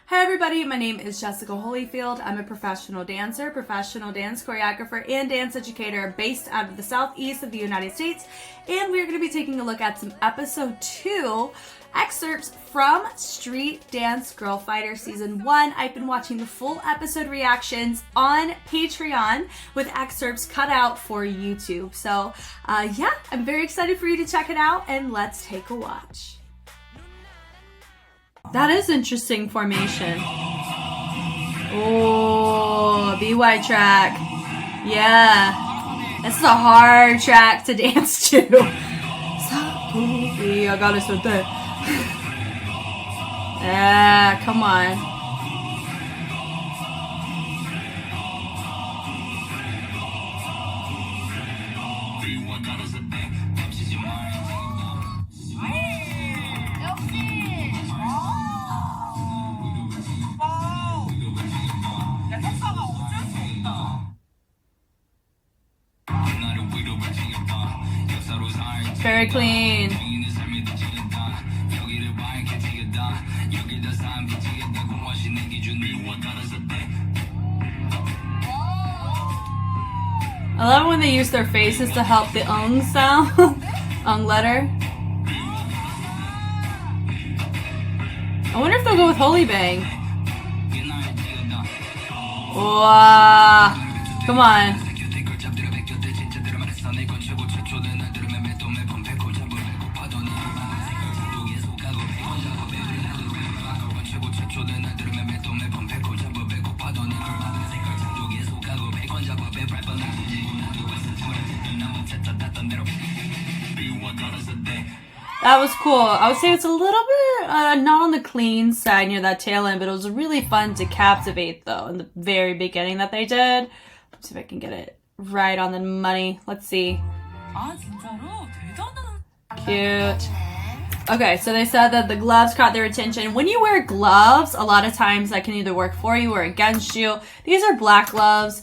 Hi everybody, my name is Jessica Holyfield. I'm a professional dancer, professional dance choreographer, and dance educator based out of the southeast of the United States. And we're going to be taking a look at some episode 2 excerpts from Street Dance Girl Fighter Season 1. I've been watching the full episode reactions on Patreon with excerpts cut out for YouTube. So yeah, I'm very excited for you to check it out, and let's take a watch. That is interesting formation. Oh, BY track. Yeah. This is a hard track to dance to. Yeah, come on. Very clean. I love when they use their faces to help the ung sound, ung letter. I wonder if they'll go with Holy Bang. Wow. Come on. That was cool. I would say it's a little bit not on the clean side near that tail end, but it was really fun to captivate though in the very beginning that they did. Let's see if I can get it right on the money. Let's see. Cute. Okay, so they said that the gloves caught their attention. When you wear gloves, a lot of times that can either work for you or against you. These are black gloves.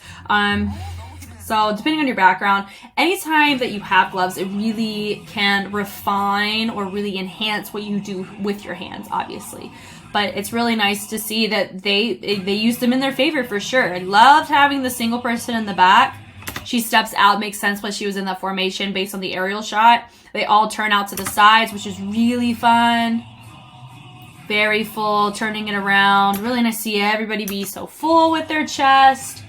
So depending on your background, anytime that you have gloves, it really can refine or really enhance what you do with your hands, obviously. But it's really nice to see that they used them in their favor for sure. I loved having the single person in the back. She steps out, makes sense when she was in that formation based on the aerial shot. They all turn out to the sides, which is really fun. Very full, turning it around. Really nice to see everybody be so full with their chest.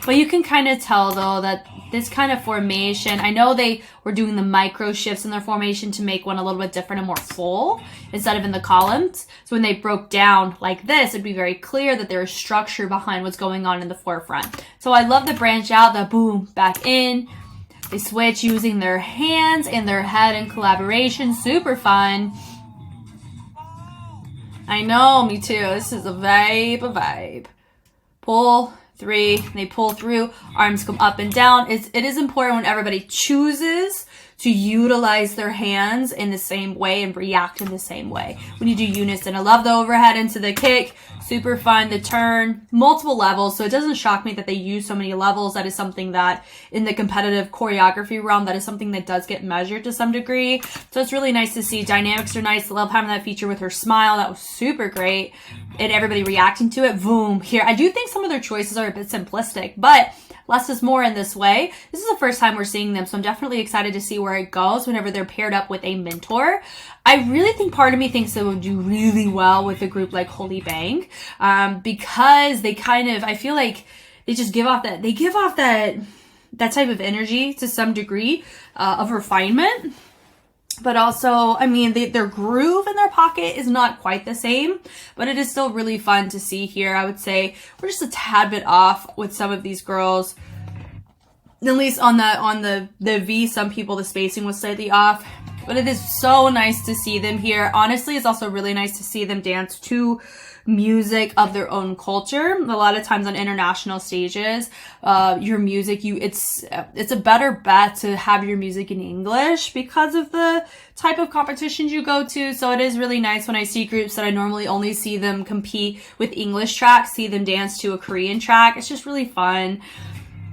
But you can kind of tell, though, that this kind of formation, I know they were doing the micro shifts in their formation to make one a little bit different and more full instead of in the columns. So when they broke down like this, it'd be very clear that there is structure behind what's going on in the forefront. So I love the branch out, the boom, back in. They switch using their hands and their head in collaboration. Super fun. I know, me too. This is a vibe. Pull. 3, they pull through, arms come up and down. It is important when everybody chooses to utilize their hands in the same way and react in the same way. When you do unison, I love the overhead into the kick. Super fun. The turn, multiple levels. So it doesn't shock me that they use so many levels. That is something that in the competitive choreography realm, that is something that does get measured to some degree. So it's really nice to see. Dynamics are nice. I love having that feature with her smile. That was super great. And everybody reacting to it. Boom. Here. I do think some of their choices are a bit simplistic, but less is more in this way. This is the first time we're seeing them, so I'm definitely excited to see where it goes whenever they're paired up with a mentor. I really think part of me thinks they would do really well with a group like Holy Bang, because they kind of, I feel like they just give off that type of energy to some degree of refinement. But also, I mean, their groove in their pocket is not quite the same, but it is still really fun to see here. I would say we're just a tad bit off with some of these girls. At least on the V, some people, the spacing was slightly off. But it is so nice to see them here. Honestly, it's also really nice to see them dance to music of their own culture. A lot of times on international stages, your music, it's a better bet to have your music in English because of the type of competitions you go to. So it is really nice when I see groups that I normally only see them compete with English tracks, see them dance to a Korean track. It's just really fun.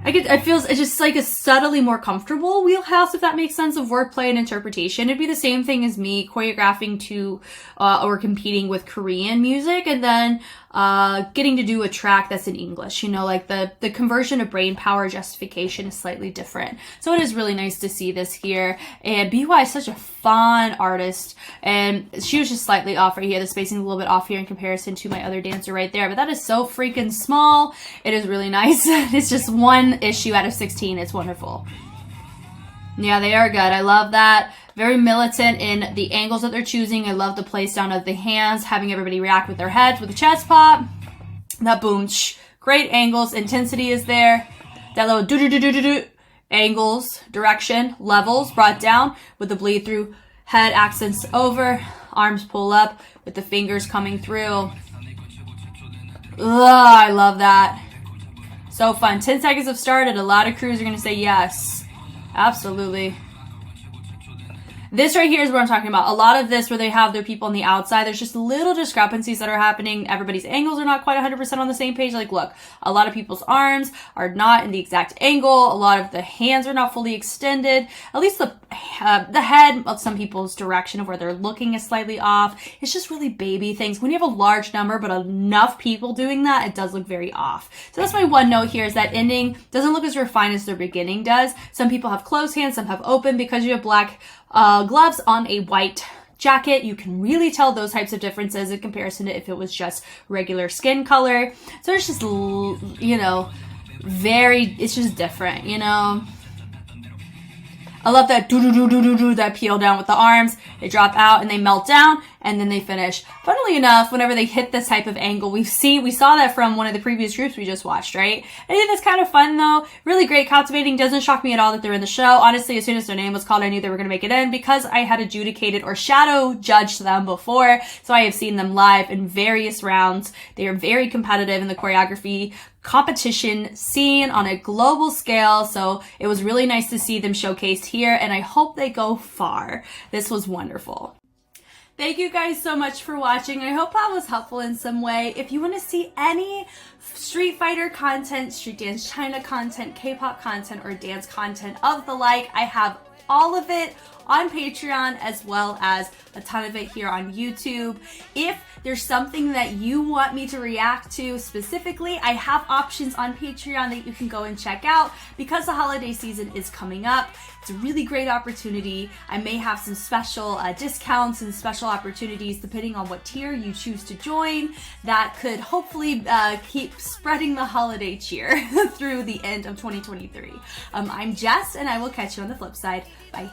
It feels, it's just like a subtly more comfortable wheelhouse, if that makes sense, of wordplay and interpretation. It'd be the same thing as me choreographing to, or competing with Korean music. And then, getting to do a track that's in English. You know, like the conversion of brain power justification is slightly different. So it is really nice to see this here. And BY is such a fun artist, and she was just slightly off right here. The spacing's a little bit off here in comparison to my other dancer right there, but that is so freaking small. It is really nice. It's just one issue out of 16. It's wonderful. Yeah, they are good. I love that. Very militant in the angles that they're choosing. I love the place down of the hands, having everybody react with their heads with the chest pop. That boom, great angles. Intensity is there. That little do-do-do-do-do-do. Angles, direction, levels brought down with the bleed through. Head accents over. Arms pull up with the fingers coming through. Ugh, I love that. So fun. 10 seconds have started. A lot of crews are going to say yes. Absolutely. This right here is what I'm talking about. A lot of this where they have their people on the outside, there's just little discrepancies that are happening. Everybody's angles are not quite 100% on the same page. Like, look, a lot of people's arms are not in the exact angle. A lot of the hands are not fully extended. At least the head of some people's direction of where they're looking is slightly off. It's just really baby things. When you have a large number but enough people doing that, it does look very off. So that's my one note here, is that ending doesn't look as refined as their beginning does. Some people have closed hands, some have open. Because you have black gloves on a white jacket, you can really tell those types of differences in comparison to if it was just regular skin color. So it's just, you know, it's just different, you know. I love that do-do-do-do-do-do, that peel down with the arms. They drop out and they melt down and then they finish. Funnily enough, whenever they hit this type of angle, we saw that from one of the previous groups we just watched, right? I think that's kind of fun though. Really great, captivating. Doesn't shock me at all that they're in the show. Honestly, as soon as their name was called, I knew they were going to make it in because I had adjudicated or shadow judged them before. So I have seen them live in various rounds. They are very competitive in the choreography competition scene on a global scale. So it was really nice to see them showcased here, and I hope they go far. This was wonderful. Thank you guys so much for watching. I hope that was helpful in some way. If you want to see any Street Fighter content, Street Dance China content, K-pop content, or dance content of the like, I have all of it on Patreon as well as a ton of it here on YouTube. If there's something that you want me to react to specifically, I have options on Patreon that you can go and check out because the holiday season is coming up. It's a really great opportunity. I may have some special discounts and special opportunities depending on what tier you choose to join that could hopefully keep spreading the holiday cheer through the end of 2023. I'm Jess, and I will catch you on the flip side. Bye.